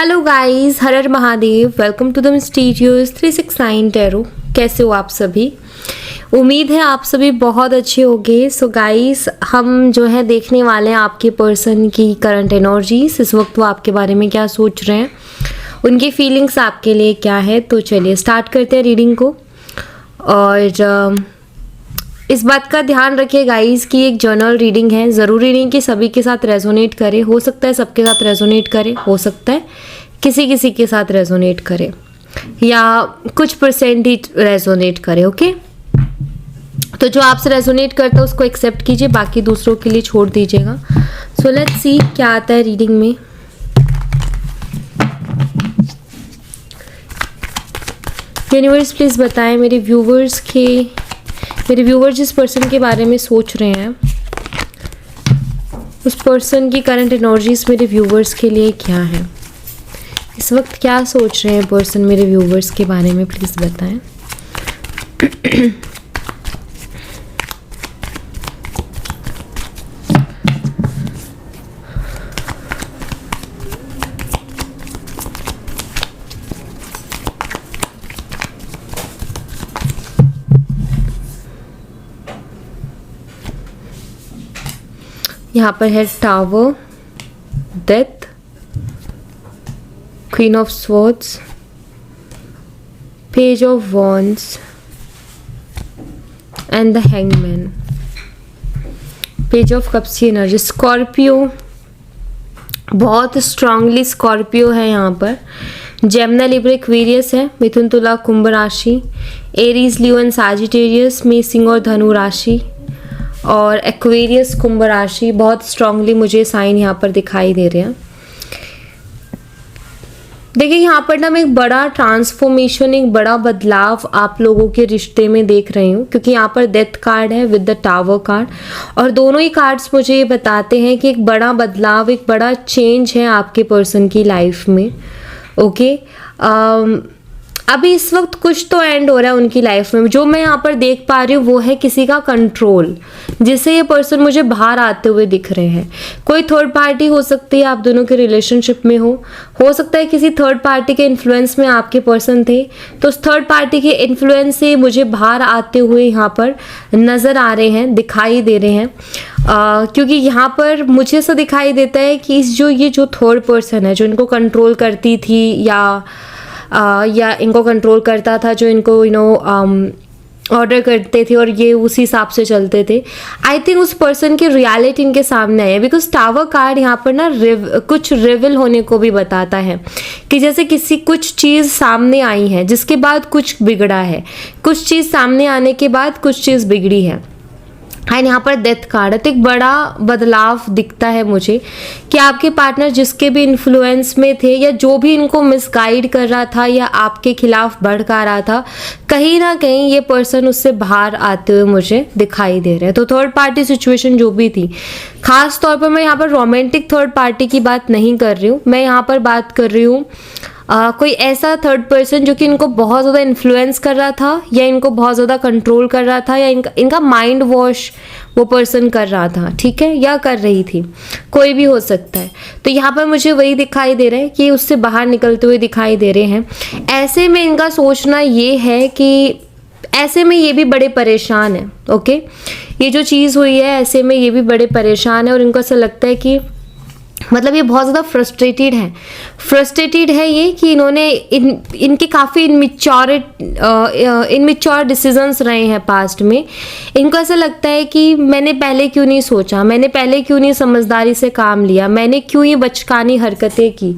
Hello guys, Har Har Mahadev. Welcome to the mysterious 369 tarot. कैसे हो आप सभी? उम्मीद है आप सभी बहुत अच्छे होंगे। सो गाइस, हम जो है देखने वाले हैं आपके पर्सन की करंट एनर्जीज। इस वक्त वो आपके बारे में क्या सोच रहे हैं, उनकी फीलिंग्स आपके लिए क्या है। तो चलिए स्टार्ट करते हैं रीडिंग को। और इस बात का ध्यान रखिए गाइस कि एक जर्नल रीडिंग है, ज़रूरी नहीं कि सभी के साथ रेजोनेट करे। हो सकता है सबके साथ रेजोनेट करे, हो सकता है किसी किसी के साथ रेजोनेट करे या कुछ परसेंट ही रेजोनेट करे। ओके, तो जो आपसे रेजोनेट करता है उसको एक्सेप्ट कीजिए, बाकी दूसरों के लिए छोड़ दीजिएगा। सो लेट्स सी क्या आता है रीडिंग में। यूनिवर्स प्लीज़ बताएं मेरे व्यूवर्स जिस पर्सन के बारे में सोच रहे हैं, उस पर्सन की करंट एनर्जीज मेरे व्यूवर्स के लिए क्या है। इस वक्त क्या सोच रहे हैं पर्सन मेरे व्यूवर्स के बारे में, प्लीज़ बताएं। यहाँ पर है tower, death, queen of swords, page of wands and the hangman. Page of cups की एनर्जी, स्कॉर्पियो, बहुत स्ट्रांगली स्कॉर्पियो है यहाँ पर। जेमिनी, लिब्रा, एक्वेरियस है, मिथुन, तुला, कुंभ राशि, एरीज, लियो एंड सैजिटेरियस में सिंह और धनु राशि, और एक्वेरियस, कुंभ राशि। बहुत स्ट्रांगली मुझे साइन यहाँ पर दिखाई दे रहे हैं। देखिए यहाँ पर ना मैं एक बड़ा ट्रांसफॉर्मेशन, एक बड़ा बदलाव आप लोगों के रिश्ते में देख रही हूँ, क्योंकि यहाँ पर डेथ कार्ड है विद द टावर कार्ड, और दोनों ही कार्ड्स मुझे ये बताते हैं कि एक बड़ा बदलाव, एक बड़ा चेंज है आपके पर्सन की लाइफ में। ओके, अभी इस वक्त कुछ तो एंड हो रहा है उनकी लाइफ में। जो मैं यहाँ पर देख पा रही हूँ वो है किसी का कंट्रोल, जिससे ये पर्सन मुझे बाहर आते हुए दिख रहे हैं। कोई थर्ड पार्टी हो सकती है, आप दोनों के रिलेशनशिप में हो सकता है किसी थर्ड पार्टी के इन्फ्लुएंस में आपके पर्सन थे, तो उस थर्ड पार्टी के इन्फ्लुएंस से मुझे बाहर आते हुए यहाँ पर नज़र आ रहे हैं, दिखाई दे रहे हैं। क्योंकि यहाँ पर मुझे ऐसा दिखाई देता है कि ये जो थर्ड पर्सन है, जो इनको कंट्रोल करती थी या इनको कंट्रोल करता था, जो इनको ऑर्डर करते थे और ये उसी हिसाब से चलते थे, आई थिंक उस पर्सन की रियलिटी इनके सामने है। बिकॉज टावर कार्ड यहाँ पर ना कुछ रिविल होने को भी बताता है कि जैसे कुछ चीज़ सामने आई है जिसके बाद कुछ बिगड़ा है, कुछ चीज़ सामने आने के बाद कुछ चीज़ बिगड़ी है। एंड यहाँ पर डेथ कार्ड है, तो एक बड़ा बदलाव दिखता है मुझे कि आपके पार्टनर जिसके भी इन्फ्लुएंस में थे या जो भी इनको मिसगाइड कर रहा था या आपके खिलाफ भड़का रहा था, कहीं ना कहीं ये पर्सन उससे बाहर आते हुए मुझे दिखाई दे रहे हैं। तो थर्ड पार्टी सिचुएशन जो भी थी, खास तौर पर मैं यहाँ पर रोमांटिक थर्ड पार्टी की बात नहीं कर रही हूँ, मैं यहाँ पर बात कर रही हूँ कोई ऐसा थर्ड पर्सन जो कि इनको बहुत ज़्यादा इन्फ्लुएंस कर रहा था या इनको बहुत ज़्यादा कंट्रोल कर रहा था या इनका माइंड वॉश वो पर्सन कर रहा था, ठीक है, या कर रही थी, कोई भी हो सकता है। तो यहाँ पर मुझे वही दिखाई दे रहा है कि उससे बाहर निकलते हुए दिखाई दे रहे हैं। ऐसे में इनका सोचना ये है कि ऐसे में ये भी बड़े परेशान है। ओके, ये जो चीज़ हुई है, ऐसे में ये भी बड़े परेशान है और इनको ऐसा लगता है कि मतलब ये बहुत ज़्यादा फ्रस्ट्रेटेड है ये कि इन्होंने इनके काफ़ी इनमिच्योर डिसीजंस रहे हैं पास्ट में। इनको ऐसा लगता है कि मैंने पहले क्यों नहीं सोचा, मैंने पहले क्यों नहीं समझदारी से काम लिया, मैंने क्यों ये बचकानी हरकतें की,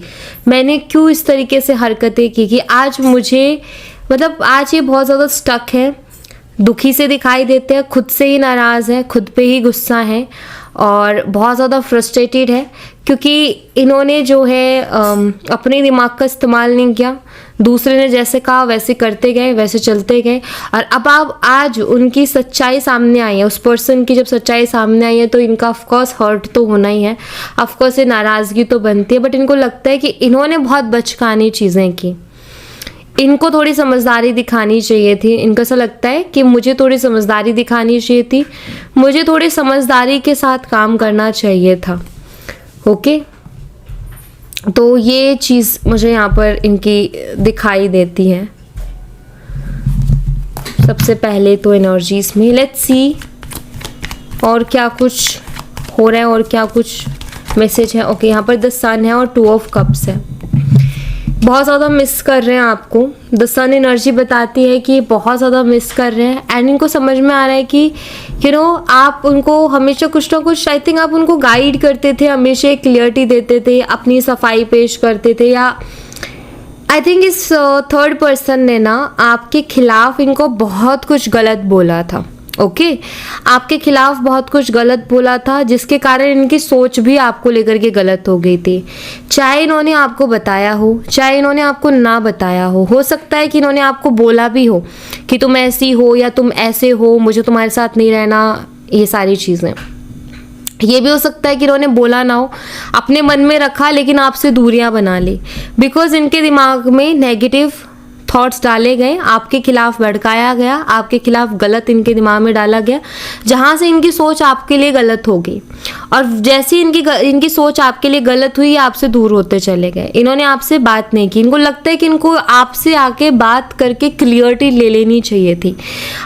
मैंने क्यों इस तरीके से हरकतें की कि आज मुझे आज ये बहुत ज़्यादा स्टक है, दुखी से दिखाई देते हैं, खुद से ही नाराज़ है, खुद पे ही गुस्सा है और बहुत ज़्यादा फ्रस्ट्रेटेड है क्योंकि इन्होंने जो है अपने दिमाग का इस्तेमाल नहीं किया। दूसरे ने जैसे कहा वैसे करते गए, वैसे चलते गए, और अब आप आज उनकी सच्चाई सामने आई है, उस पर्सन की जब सच्चाई सामने आई है तो इनका ऑफकोर्स हर्ट तो होना ही है, ऑफकोर्स ये नाराज़गी तो बनती है। बट इनको लगता है कि इन्होंने बहुत बचकानी चीज़ें की, इनको थोड़ी समझदारी दिखानी चाहिए थी। इनको ऐसा लगता है कि मुझे थोड़ी समझदारी दिखानी चाहिए थी, मुझे थोड़ी समझदारी के साथ काम करना चाहिए था। ओके, तो ये चीज़ मुझे यहाँ पर इनकी दिखाई देती है सबसे पहले तो एनर्जीज में। लेट्स सी और क्या कुछ हो रहा है और क्या कुछ मैसेज है। ओके, यहाँ पर द सन है और 2 ऑफ कप्स है। बहुत ज़्यादा मिस कर रहे हैं आपको। द सन एनर्जी बताती है कि बहुत ज़्यादा मिस कर रहे हैं एंड इनको समझ में आ रहा है कि आप उनको हमेशा कुछ ना कुछ, आई थिंक आप उनको गाइड करते थे, हमेशा एक क्लियरिटी देते थे, अपनी सफाई पेश करते थे, या आई थिंक इस थर्ड पर्सन ने ना आपके खिलाफ इनको बहुत कुछ गलत बोला था। ओके, आपके खिलाफ बहुत कुछ गलत बोला था जिसके कारण इनकी सोच भी आपको लेकर के गलत हो गई थी। चाहे इन्होंने आपको बताया हो, चाहे इन्होंने आपको ना बताया हो सकता है कि इन्होंने आपको बोला भी हो कि तुम ऐसी हो या तुम ऐसे हो, मुझे तुम्हारे साथ नहीं रहना, ये सारी चीज़ें। ये भी हो सकता है कि इन्होंने बोला ना हो, अपने मन में रखा लेकिन आपसे दूरियां बना ली, बिकॉज इनके दिमाग में नेगेटिव थॉट्स डाले गए, आपके खिलाफ भड़काया गया, आपके खिलाफ गलत इनके दिमाग में डाला गया, जहाँ से इनकी सोच आपके लिए गलत हो गई। और जैसी इनकी सोच आपके लिए गलत हुई, आपसे दूर होते चले गए। इन्होंने आपसे बात नहीं की। इनको लगता है कि इनको आपसे आके बात करके क्लियरिटी ले लेनी चाहिए थी।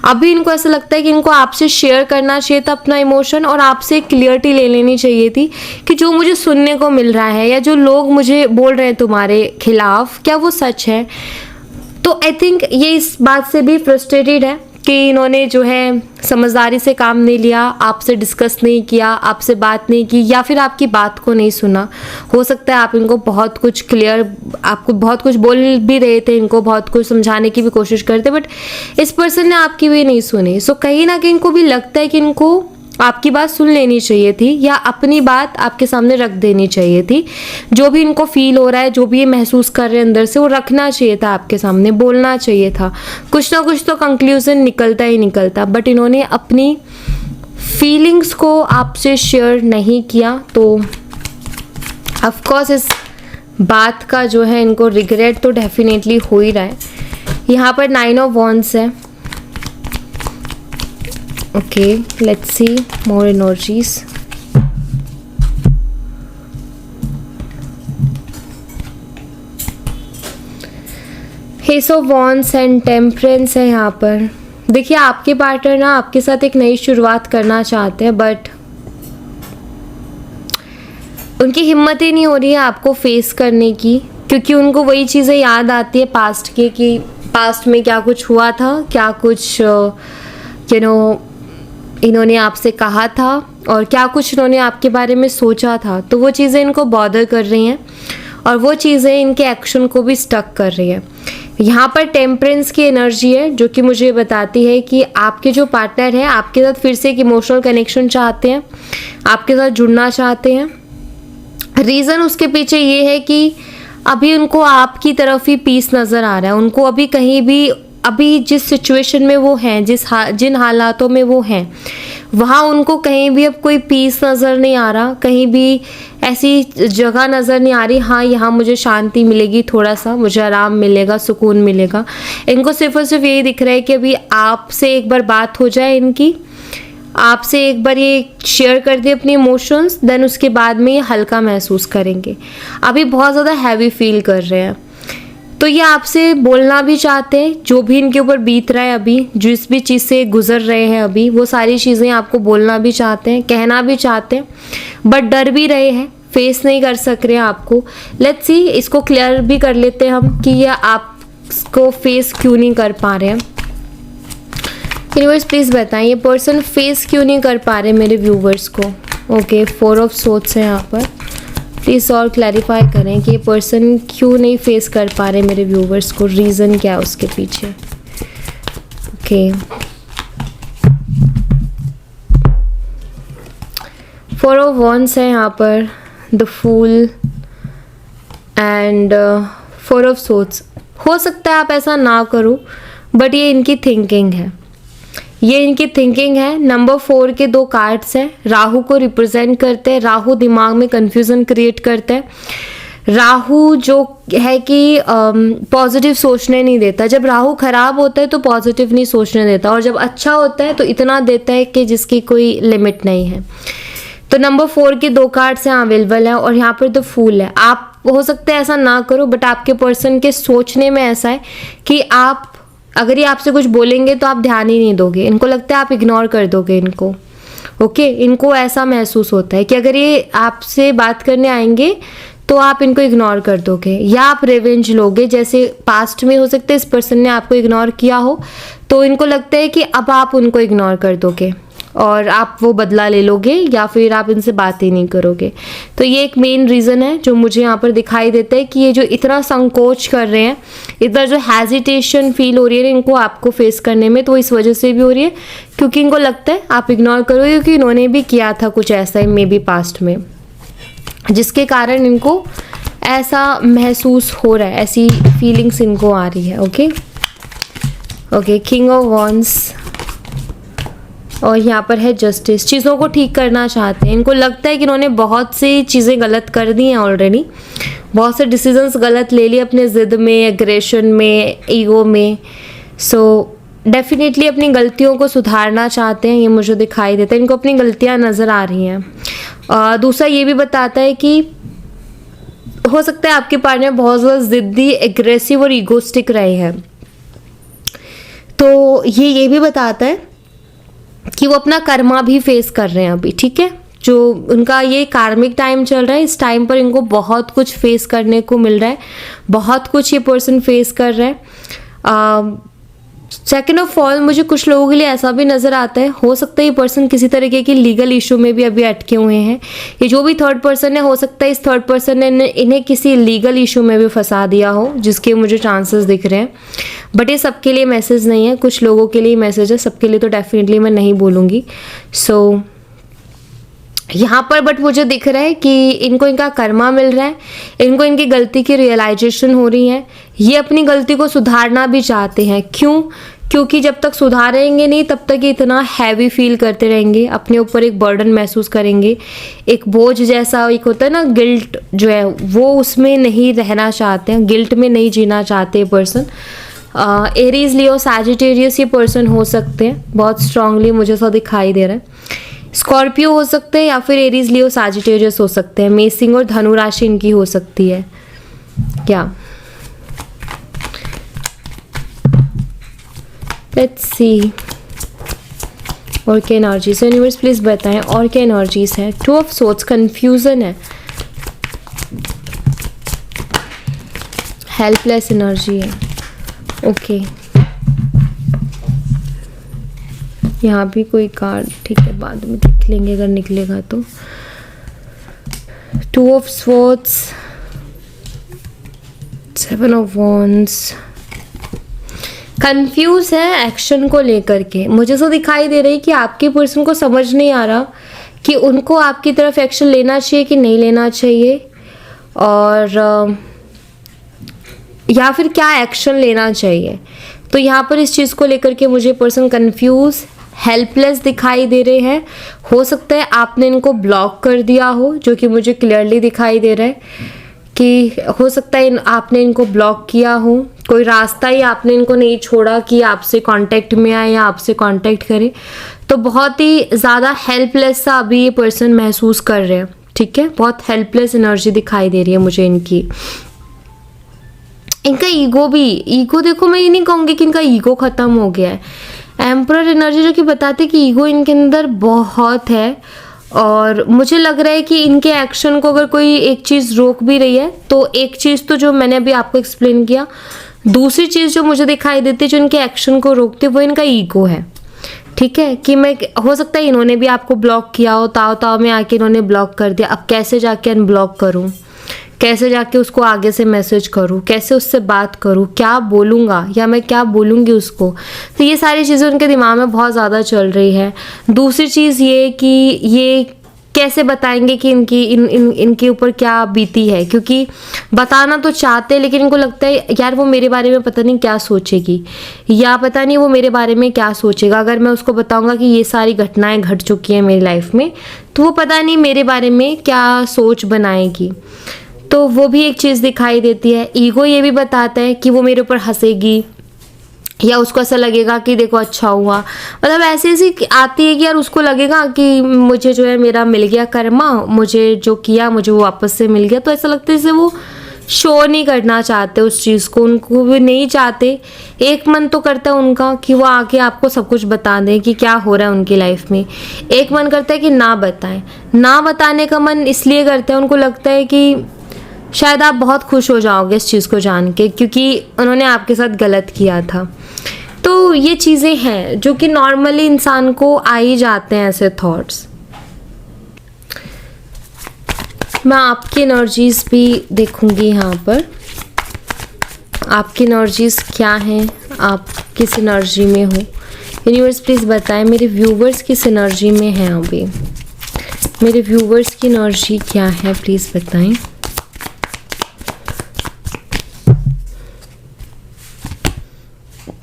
अभी इनको ऐसा लगता है कि इनको आपसे शेयर करना चाहिए था अपना इमोशन, और आपसे क्लियरिटी ले लेनी चाहिए थी कि जो मुझे सुनने को मिल रहा है या जो लोग मुझे बोल रहे हैं तुम्हारे खिलाफ, क्या वो सच है। तो आई थिंक ये इस बात से भी फ्रस्ट्रेटेड है कि इन्होंने जो है समझदारी से काम नहीं लिया, आपसे डिस्कस नहीं किया, आपसे बात नहीं की, या फिर आपकी बात को नहीं सुना। हो सकता है आप इनको बहुत कुछ आपको बहुत कुछ बोल भी रहे थे, इनको बहुत कुछ समझाने की भी कोशिश करते, बट इस पर्सन ने आपकी भी नहीं सुनी। सो कहीं ना कहीं इनको भी लगता है कि इनको आपकी बात सुन लेनी चाहिए थी, या अपनी बात आपके सामने रख देनी चाहिए थी। जो भी इनको फील हो रहा है, जो भी ये महसूस कर रहे हैं अंदर से, वो रखना चाहिए था आपके सामने, बोलना चाहिए था। कुछ ना कुछ तो कंक्लूजन निकलता ही निकलता, बट इन्होंने अपनी फीलिंग्स को आपसे शेयर नहीं किया। तो ऑफ कोर्स इस बात का जो है इनको रिग्रेट तो डेफिनेटली हो ही रहा है। यहाँ पर 9 ऑफ वॉन्ड्स है। Okay, let's see more energies. Ace of Wands and Temperance है यहाँ पर। देखिए, आपके पार्टनर ना आपके साथ एक नई शुरुआत करना चाहते हैं, बट उनकी हिम्मत ही नहीं हो रही है आपको फेस करने की, क्योंकि उनको वही चीज़ें याद आती है पास्ट की, कि पास्ट में क्या कुछ हुआ था, क्या कुछ इन्होंने आपसे कहा था, और क्या कुछ इन्होंने आपके बारे में सोचा था। तो वो चीज़ें इनको बॉदर कर रही हैं, और वो चीज़ें इनके एक्शन को भी स्टक कर रही है। यहाँ पर टेम्परेंस की एनर्जी है, जो कि मुझे बताती है कि आपके जो पार्टनर हैं आपके साथ फिर से एक इमोशनल कनेक्शन चाहते हैं, आपके साथ जुड़ना चाहते हैं। रीज़न उसके पीछे ये है कि अभी उनको आपकी तरफ ही पीस नज़र आ रहा है। उनको अभी कहीं भी, अभी जिस सिचुएशन में वो हैं, जिन हालातों में वो हैं, वहाँ उनको कहीं भी अब कोई पीस नज़र नहीं आ रहा, कहीं भी ऐसी जगह नज़र नहीं आ रही हाँ यहाँ मुझे शांति मिलेगी, थोड़ा सा मुझे आराम मिलेगा, सुकून मिलेगा। इनको सिर्फ और सिर्फ यही दिख रहा है कि अभी आपसे एक बार बात हो जाए इनकी, आपसे एक बार ये शेयर कर दे अपने इमोशंस, देन उसके बाद में ये हल्का महसूस करेंगे। अभी बहुत ज़्यादा हैवी फील कर रहे हैं, तो ये आपसे बोलना भी चाहते हैं, जो भी इनके ऊपर बीत रहा है अभी, जिस भी चीज़ से गुजर रहे हैं अभी, वो सारी चीज़ें आपको बोलना भी चाहते हैं, कहना भी चाहते हैं, बट डर भी रहे हैं, फेस नहीं कर सक रहे हैं आपको। लेट्स सी, इसको क्लियर भी कर लेते हैं हम कि ये आपको फेस क्यों नहीं कर पा रहे हैं। यूनिवर्स प्लीज़ बताएं, ये पर्सन फेस क्यों नहीं कर पा रहे मेरे व्यूवर्स को। ओके, 4 ऑफ सोर्ड्स है यहाँ पर। प्लीज़ और क्लैरिफाई करें कि ये पर्सन क्यों नहीं फेस कर पा रहे मेरे व्यूवर्स को, रीज़न क्या है उसके पीछे। ओके, 4 ऑफ वॉन्ड्स है यहाँ पर, the fool and 4 of swords. हो सकता है आप ऐसा ना करो, बट ये इनकी थिंकिंग है, ये इनकी थिंकिंग है। नंबर 4 के 2 कार्ड्स हैं, राहु को रिप्रेजेंट करते हैं। राहु दिमाग में कंफ्यूजन क्रिएट करते हैं। राहु जो है कि पॉजिटिव सोचने नहीं देता। जब राहु खराब होता है तो पॉजिटिव नहीं सोचने देता, और जब अच्छा होता है तो इतना देता है कि जिसकी कोई लिमिट नहीं है। तो नंबर 4 के 2 कार्ड्स यहाँ अवेलेबल है, और यहाँ पर द फूल है। आप हो सकता है ऐसा ना करो, बट आपके पर्सन के सोचने में ऐसा है कि आप अगर ये आपसे कुछ बोलेंगे तो आप ध्यान ही नहीं दोगे, इनको लगता है आप इग्नोर कर दोगे इनको। ओके, इनको ऐसा महसूस होता है कि अगर ये आपसे बात करने आएंगे तो आप इनको इग्नोर कर दोगे, या आप रिवेंज लोगे। जैसे पास्ट में हो सकता है इस पर्सन ने आपको इग्नोर किया हो, तो इनको लगता है कि अब आप उनको इग्नोर कर दोगे और आप वो बदला ले लोगे, या फिर आप इनसे बात ही नहीं करोगे। तो ये एक मेन रीज़न है जो मुझे यहाँ पर दिखाई देता है कि ये जो इतना संकोच कर रहे हैं, इधर जो हेजिटेशन फील हो रही है इनको आपको फेस करने में, तो इस वजह से भी हो रही है क्योंकि इनको लगता है आप इग्नोर करोगे, क्योंकि इन्होंने भी किया था कुछ ऐसा ही मे बी पास्ट में, जिसके कारण इनको ऐसा महसूस हो रहा है, ऐसी फीलिंग्स इनको आ रही है। Okay okay, king of wands और यहाँ पर है जस्टिस। चीज़ों को ठीक करना चाहते हैं, इनको लगता है कि इन्होंने बहुत सी चीज़ें गलत कर दी हैं ऑलरेडी, बहुत से डिसीजंस गलत ले लिए अपने ज़िद में, एग्रेशन में, ईगो में। सो डेफिनेटली अपनी गलतियों को सुधारना चाहते हैं, ये मुझे दिखाई देता है, इनको अपनी गलतियाँ नज़र आ रही हैं। दूसरा ये भी बताता है कि हो सकता है आपके पार्टनर बहुत ज़्यादा ज़िद्दी, एग्रेसिव और ईगोस्टिक रहे हैं, तो ये भी बताता है कि वो अपना कर्मा भी फेस कर रहे हैं अभी। ठीक है, जो उनका ये कार्मिक टाइम चल रहा है, इस टाइम पर इनको बहुत कुछ फेस करने को मिल रहा है, बहुत कुछ ये पर्सन फेस कर रहा है। सेकेंड ऑफ ऑल मुझे कुछ लोगों के लिए ऐसा भी नज़र आता है, हो सकता है ये पर्सन किसी तरीके की लीगल इशू में भी अभी अटके हुए हैं। ये जो भी थर्ड पर्सन है, हो सकता है इस थर्ड पर्सन ने इन्हें किसी लीगल इशू में भी फंसा दिया हो, जिसके मुझे चांसेस दिख रहे हैं। बट ये सबके लिए मैसेज नहीं है, कुछ लोगों के लिए मैसेज है, सबके लिए तो डेफिनेटली मैं नहीं बोलूँगी। सो यहाँ पर बट मुझे दिख रहा है कि इनको इनका कर्मा मिल रहा है, इनको इनकी गलती की रियलाइजेशन हो रही है, ये अपनी गलती को सुधारना भी चाहते हैं। क्यों? क्योंकि जब तक सुधारेंगे नहीं तब तक ये इतना हैवी फील करते रहेंगे, अपने ऊपर एक बर्डन महसूस करेंगे, एक बोझ जैसा एक होता है ना, गिल्ट जो है वो उसमें नहीं रहना चाहते हैं, गिल्ट में नहीं जीना चाहते पर्सन। एरीज, लियो, सैजिटेरियस ये पर्सन हो सकते हैं, बहुत स्ट्रांगली मुझे ऐसा दिखाई दे रहा है। स्कॉर्पियो हो सकते हैं या फिर एरीज, लियो, सैजिटेरियस हो सकते हैं। मेषिंग और धनु राशि इनकी हो सकती है क्या? लेट्स सी और क्या एनर्जीज है, यूनिवर्स प्लीज बताएं और क्या एनर्जीज है। टू ऑफ सोर्ड्स, कंफ्यूजन है, हेल्पलेस एनर्जी है। ओके, यहाँ भी कोई कार्ड, ठीक है बाद में देख लेंगे अगर निकलेगा तो। Two of swords, seven of wands, confuse है एक्शन को लेकर के। मुझे तो दिखाई दे रही है कि आपके पर्सन को समझ नहीं आ रहा कि उनको आपकी तरफ एक्शन लेना चाहिए कि नहीं लेना चाहिए, और या फिर क्या एक्शन लेना चाहिए। तो यहाँ पर इस चीज़ को लेकर के मुझे पर्सन कंफ्यूज, हेल्पलेस दिखाई दे रहे हैं। हो सकता है आपने इनको ब्लॉक कर दिया हो, जो कि मुझे क्लियरली दिखाई दे रहा है कि हो सकता है आपने इनको ब्लॉक किया हो, कोई रास्ता ही आपने इनको नहीं छोड़ा कि आपसे कांटेक्ट में आए या आपसे कांटेक्ट करे। तो बहुत ही ज़्यादा हेल्पलेस सा अभी ये पर्सन महसूस कर रहे हैं। ठीक है, बहुत हेल्पलेस एनर्जी दिखाई दे रही है मुझे इनकी। इनका ईगो देखो, मैं ये नहीं कहूँगी कि इनका ईगो ख़त्म हो गया है। एम्परर एनर्जी जो कि बताते कि ईगो इनके अंदर बहुत है, और मुझे लग रहा है कि इनके एक्शन को अगर कोई एक चीज़ रोक भी रही है, तो एक चीज़ तो जो मैंने अभी आपको एक्सप्लेन किया, दूसरी चीज़ जो मुझे दिखाई देती है जो इनके एक्शन को रोकती है वो इनका ईगो है। ठीक है, कि मैं, हो सकता है इन्होंने भी आपको ब्लॉक किया हो, ताव में आके इन्होंने ब्लॉक कर दिया, अब कैसे जाके अनब्लॉक करूँ, कैसे जाके उसको आगे से मैसेज करूँ, कैसे उससे बात करूँ, क्या बोलूँगा या मैं क्या बोलूँगी उसको। तो ये सारी चीज़ें उनके दिमाग में बहुत ज़्यादा चल रही है। दूसरी चीज़ ये कि ये कैसे बताएंगे कि इनके ऊपर क्या बीती है, क्योंकि बताना तो चाहते हैं लेकिन इनको लगता है यार वो मेरे बारे में पता नहीं क्या सोचेगी, या पता नहीं वो मेरे बारे में क्या सोचेगा। अगर मैं उसको बताऊंगा कि ये सारी घटनाएं घट चुकी हैं मेरी लाइफ में, तो वो पता नहीं मेरे बारे में क्या सोच बनाएगी। तो वो भी एक चीज़ दिखाई देती है। ईगो ये भी बताता है कि वो मेरे ऊपर हंसेगी, या उसको ऐसा लगेगा कि देखो अच्छा हुआ, मतलब ऐसी आती है कि यार उसको लगेगा कि मुझे जो है मेरा मिल गया कर्मा, मुझे जो किया मुझे वो वापस से मिल गया। तो ऐसा लगता है जैसे वो शो नहीं करना चाहते उस चीज़ को, उनको भी नहीं चाहते। एक मन तो करता है उनका कि वो आके आपको सब कुछ बता दें कि क्या हो रहा है उनकी लाइफ में, एक मन करता है कि ना बताएं। ना बताने का मन इसलिए करता है, उनको लगता है कि शायद आप बहुत खुश हो जाओगे इस चीज़ को जान के, क्योंकि उन्होंने आपके साथ गलत किया था। तो ये चीज़ें हैं जो कि नॉर्मली इंसान को आ ही जाते हैं ऐसे थॉट्स। मैं आपकी एनर्जीज भी देखूंगी यहाँ पर, आपकी एनर्जीज क्या हैं, आप किस एनर्जी में हो। यूनिवर्स प्लीज़ बताएं मेरे व्यूवर्स किस एनर्जी में हैं अभी, मेरे व्यूवर्स की एनर्जी क्या है प्लीज़ बताएं।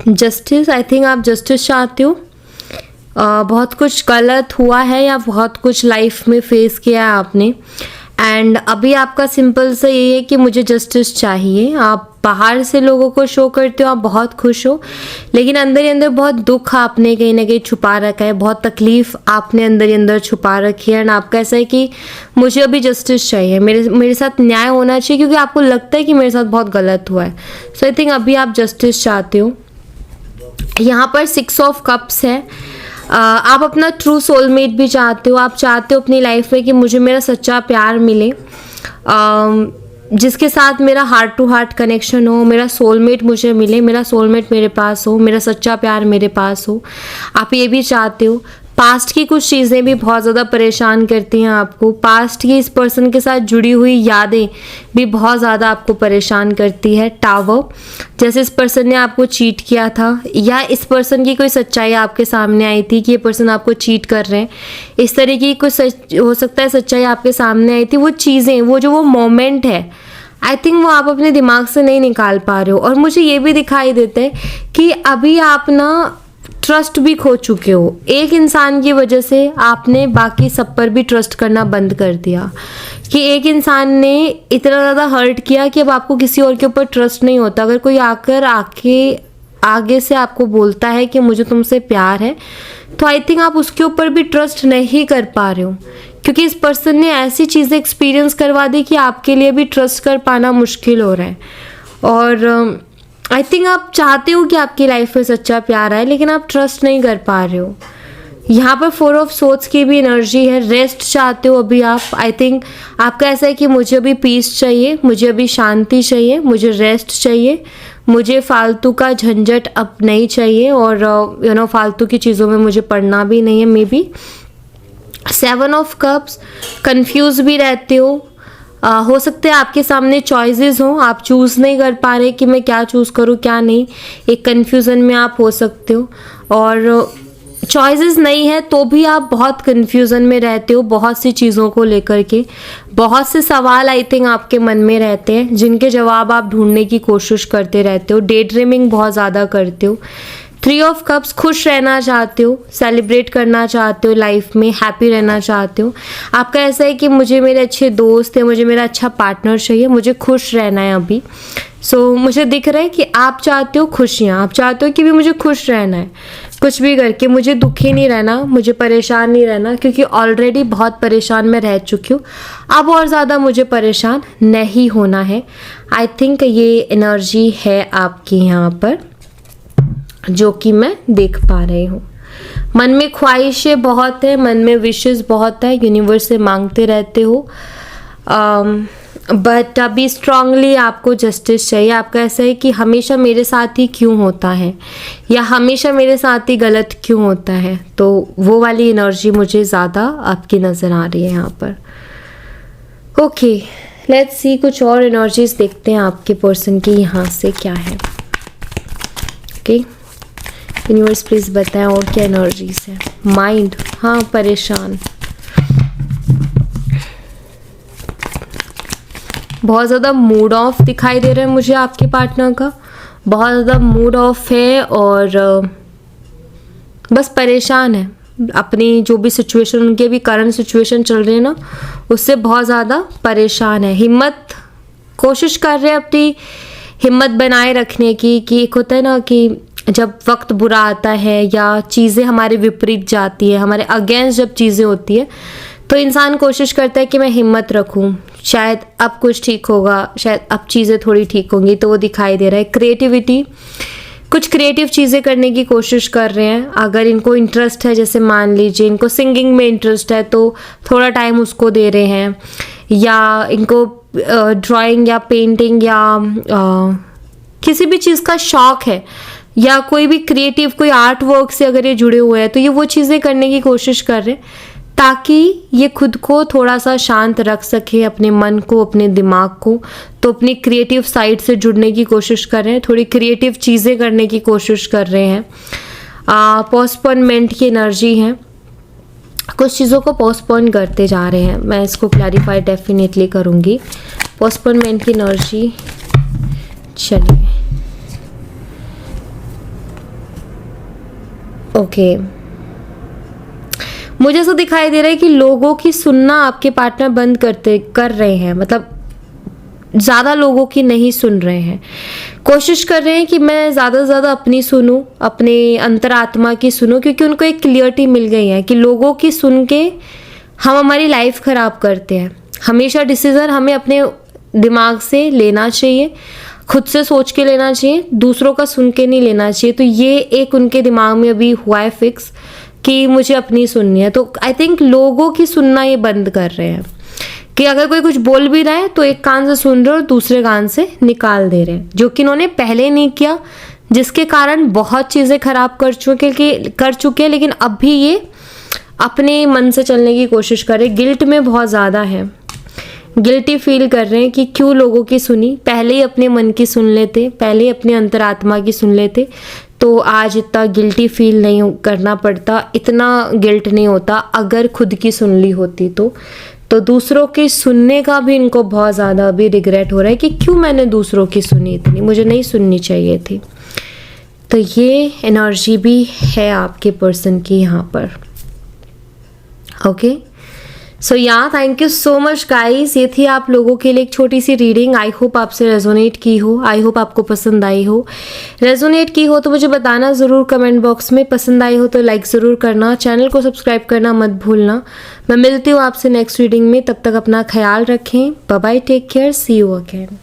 जस्टिस, आई थिंक आप जस्टिस चाहते हो। बहुत कुछ गलत हुआ है या बहुत कुछ लाइफ में फेस किया है आपने, एंड अभी आपका सिंपल सा यही है कि मुझे जस्टिस चाहिए। आप बाहर से लोगों को शो करते हो, आप बहुत खुश हो, लेकिन अंदर ही अंदर बहुत दुख आपने कहीं ना कहीं छुपा रखा है, बहुत तकलीफ आपने अंदर ही अंदर छुपा रखी है। एंड आपका ऐसा है कि मुझे अभी जस्टिस चाहिए, मेरे साथ न्याय होना चाहिए, क्योंकि आपको लगता है कि मेरे साथ बहुत गलत हुआ है। सो आई थिंक अभी आप जस्टिस चाहते हो। यहाँ पर 6 ऑफ कप्स है। आप अपना ट्रू सोलमेट भी चाहते हो। आप चाहते हो अपनी लाइफ में कि मुझे मेरा सच्चा प्यार मिले, जिसके साथ मेरा हार्ट टू हार्ट कनेक्शन हो, मेरा सोलमेट मुझे मिले, मेरा सोलमेट मेरे पास हो, मेरा सच्चा प्यार मेरे पास हो। आप ये भी चाहते हो। पास्ट की कुछ चीज़ें भी बहुत ज़्यादा परेशान करती हैं आपको। पास्ट की इस पर्सन के साथ जुड़ी हुई यादें भी बहुत ज़्यादा आपको परेशान करती है। टावर, जैसे इस पर्सन ने आपको चीट किया था, या इस पर्सन की कोई सच्चाई आपके सामने आई थी कि ये पर्सन आपको चीट कर रहे हैं, इस तरह की कुछ हो सकता है सच्चाई आपके सामने आई थी। वो चीज़ें, वो मोमेंट है, आई थिंक वो आप अपने दिमाग से नहीं निकाल पा रहे हो। और मुझे ये भी दिखाई देता है कि अभी आप ना ट्रस्ट भी खो चुके हो। एक इंसान की वजह से आपने बाकी सब पर भी ट्रस्ट करना बंद कर दिया, कि एक इंसान ने इतना ज़्यादा हर्ट किया कि अब आपको किसी और के ऊपर ट्रस्ट नहीं होता। अगर कोई आगे से आपको बोलता है कि मुझे तुमसे प्यार है, तो आई थिंक आप उसके ऊपर भी ट्रस्ट नहीं कर पा रहे हो, क्योंकि इस पर्सन ने ऐसी चीज़ें एक्सपीरियंस करवा दी कि आपके लिए भी ट्रस्ट कर पाना मुश्किल हो रहा है। और आई थिंक आप चाहते हो कि आपकी लाइफ में सच्चा प्यार आए, लेकिन आप ट्रस्ट नहीं कर पा रहे हो। यहाँ पर 4 ऑफ सोर्ड्स की भी एनर्जी है। रेस्ट चाहते हो अभी आप। आई थिंक आपका ऐसा है कि मुझे अभी पीस चाहिए, मुझे अभी शांति चाहिए, मुझे रेस्ट चाहिए, मुझे फालतू का झंझट अब नहीं चाहिए, और फालतू की चीज़ों में मुझे पढ़ना भी नहीं है। May be 7 of cups, confuse भी रहते हो सकता है आपके सामने चॉइसेस हो, आप चूज़ नहीं कर पा रहे कि मैं क्या चूज़ करूँ क्या नहीं, एक कन्फ्यूज़न में आप हो सकते हो। और चॉइसेस नहीं है तो भी आप बहुत कन्फ्यूज़न में रहते हो, बहुत सी चीज़ों को लेकर के बहुत से सवाल आई थिंक आपके मन में रहते हैं, जिनके जवाब आप ढूंढने की कोशिश करते रहते हो। डे ड्रीमिंग बहुत ज़्यादा करते हो। 3 ऑफ कप्स, खुश रहना चाहते हो, सेलिब्रेट करना चाहते हो, लाइफ में हैप्पी रहना चाहते हो। आपका ऐसा है कि मुझे मेरे अच्छे दोस्त है, मुझे मेरा अच्छा पार्टनर चाहिए, मुझे खुश रहना है अभी। मुझे दिख रहा है कि आप चाहते हो खुशियाँ, आप चाहते हो कि भी मुझे खुश रहना है, कुछ भी करके मुझे दुखी नहीं रहना, मुझे परेशान नहीं रहना, क्योंकि ऑलरेडी बहुत परेशान मैं रह चुकी हूँ। अब और ज़्यादा मुझे परेशान नहीं होना है। आई थिंक ये एनर्जी है आपकी यहाँ पर, जो कि मैं देख पा रही हूँ। मन में ख्वाहिशें बहुत है, मन में विशेस बहुत है, यूनिवर्स से मांगते रहते हो, बट अभी स्ट्रांगली आपको जस्टिस चाहिए। आपका ऐसा है कि हमेशा मेरे साथ ही क्यों होता है, या हमेशा मेरे साथ ही गलत क्यों होता है, तो वो वाली एनर्जी मुझे ज़्यादा आपकी नज़र आ रही है यहाँ पर। ओके, लेट्स सी, कुछ और एनर्जीज देखते हैं आपके पर्सन की यहाँ से क्या है। ओके, यूनिवर्स प्लीज़ बताएं और क्या एनर्जीज है। माइंड, हाँ, परेशान, बहुत ज़्यादा मूड ऑफ दिखाई दे रहा है मुझे आपके पार्टनर का, बहुत ज़्यादा मूड ऑफ है, और बस परेशान है अपनी जो भी सिचुएशन, उनके भी करंट सिचुएशन चल रही है ना, उससे बहुत ज़्यादा परेशान है। हिम्मत, कोशिश कर रहे हैं अपनी हिम्मत बनाए रखने की, कि एक होता है ना कि जब वक्त बुरा आता है या चीज़ें हमारे विपरीत जाती है, हमारे अगेंस्ट जब चीज़ें होती है, तो इंसान कोशिश करता है कि मैं हिम्मत रखूं, शायद अब कुछ ठीक होगा, शायद अब चीज़ें थोड़ी ठीक होंगी, तो वो दिखाई दे रहा है। क्रिएटिविटी, कुछ क्रिएटिव चीज़ें करने की कोशिश कर रहे हैं। अगर इनको इंटरेस्ट है, जैसे मान लीजिए इनको सिंगिंग में इंटरेस्ट है, तो थोड़ा टाइम उसको दे रहे हैं, या इनको ड्राइंग या पेंटिंग या किसी भी चीज़ का शौक है, या कोई भी क्रिएटिव कोई आर्ट वर्क से अगर ये जुड़े हुए हैं, तो ये वो चीज़ें करने की कोशिश कर रहे हैं ताकि ये खुद को थोड़ा सा शांत रख सके, अपने मन को, अपने दिमाग को। तो अपनी क्रिएटिव साइड से जुड़ने की कोशिश कर रहे हैं, थोड़ी क्रिएटिव चीज़ें करने की कोशिश कर रहे हैं। पोस्टपोनमेंट की एनर्जी है, कुछ चीज़ों को पोस्टपोन करते जा रहे हैं। मैं इसको क्लैरिफाई डेफिनेटली करूँगी। पोस्टपोनमेंट की एनर्जी, चलिए ओके। मुझे ऐसा दिखाई दे रहा है कि लोगों की सुनना आपके पार्टनर बंद कर रहे हैं, मतलब ज़्यादा लोगों की नहीं सुन रहे हैं। कोशिश कर रहे हैं कि मैं ज़्यादा से ज़्यादा अपनी सुनूं, अपने अंतरात्मा की सुनूं, क्योंकि उनको एक क्लियरिटी मिल गई है कि लोगों की सुन के हम हमारी लाइफ ख़राब करते हैं। हमेशा डिसीज़न हमें अपने दिमाग से लेना चाहिए, खुद से सोच के लेना चाहिए, दूसरों का सुन के नहीं लेना चाहिए। तो ये एक उनके दिमाग में अभी हुआ है फिक्स कि मुझे अपनी सुननी है। तो आई थिंक लोगों की सुनना ये बंद कर रहे हैं कि अगर कोई कुछ बोल भी रहा है तो एक कान से सुन रहे हैं और दूसरे कान से निकाल दे रहे हैं, जो कि इन्होंने पहले नहीं किया, जिसके कारण बहुत चीज़ें खराब कर चुके हैं। लेकिन अब भी ये अपने मन से चलने की कोशिश कर रहे हैं। गिल्ट में बहुत ज़्यादा है, गिल्टी फील कर रहे हैं कि क्यों लोगों की सुनी, पहले ही अपने मन की सुन लेते, पहले ही अपने अंतरात्मा की सुन लेते, तो आज इतना गिल्टी फील नहीं करना पड़ता, इतना गिल्ट नहीं होता अगर खुद की सुन ली होती तो दूसरों की सुनने का भी इनको बहुत ज़्यादा अभी रिग्रेट हो रहा है कि क्यों मैंने दूसरों की सुनी, इतनी मुझे नहीं सुननी चाहिए थी। तो ये एनर्जी भी है आपके पर्सन की यहाँ पर। ओके, सो या thank you so much guys. ये थी आप लोगों के लिए एक छोटी सी रीडिंग। आई होप आपसे रेजोनेट की हो, आई होप आपको पसंद आई हो। रेजोनेट की हो तो मुझे बताना ज़रूर कमेंट बॉक्स में, पसंद आई हो तो लाइक ज़रूर करना, चैनल को सब्सक्राइब करना मत भूलना। मैं मिलती हूँ आपसे नेक्स्ट रीडिंग में, तब तक अपना ख्याल रखें। Bye bye, take care, see you again.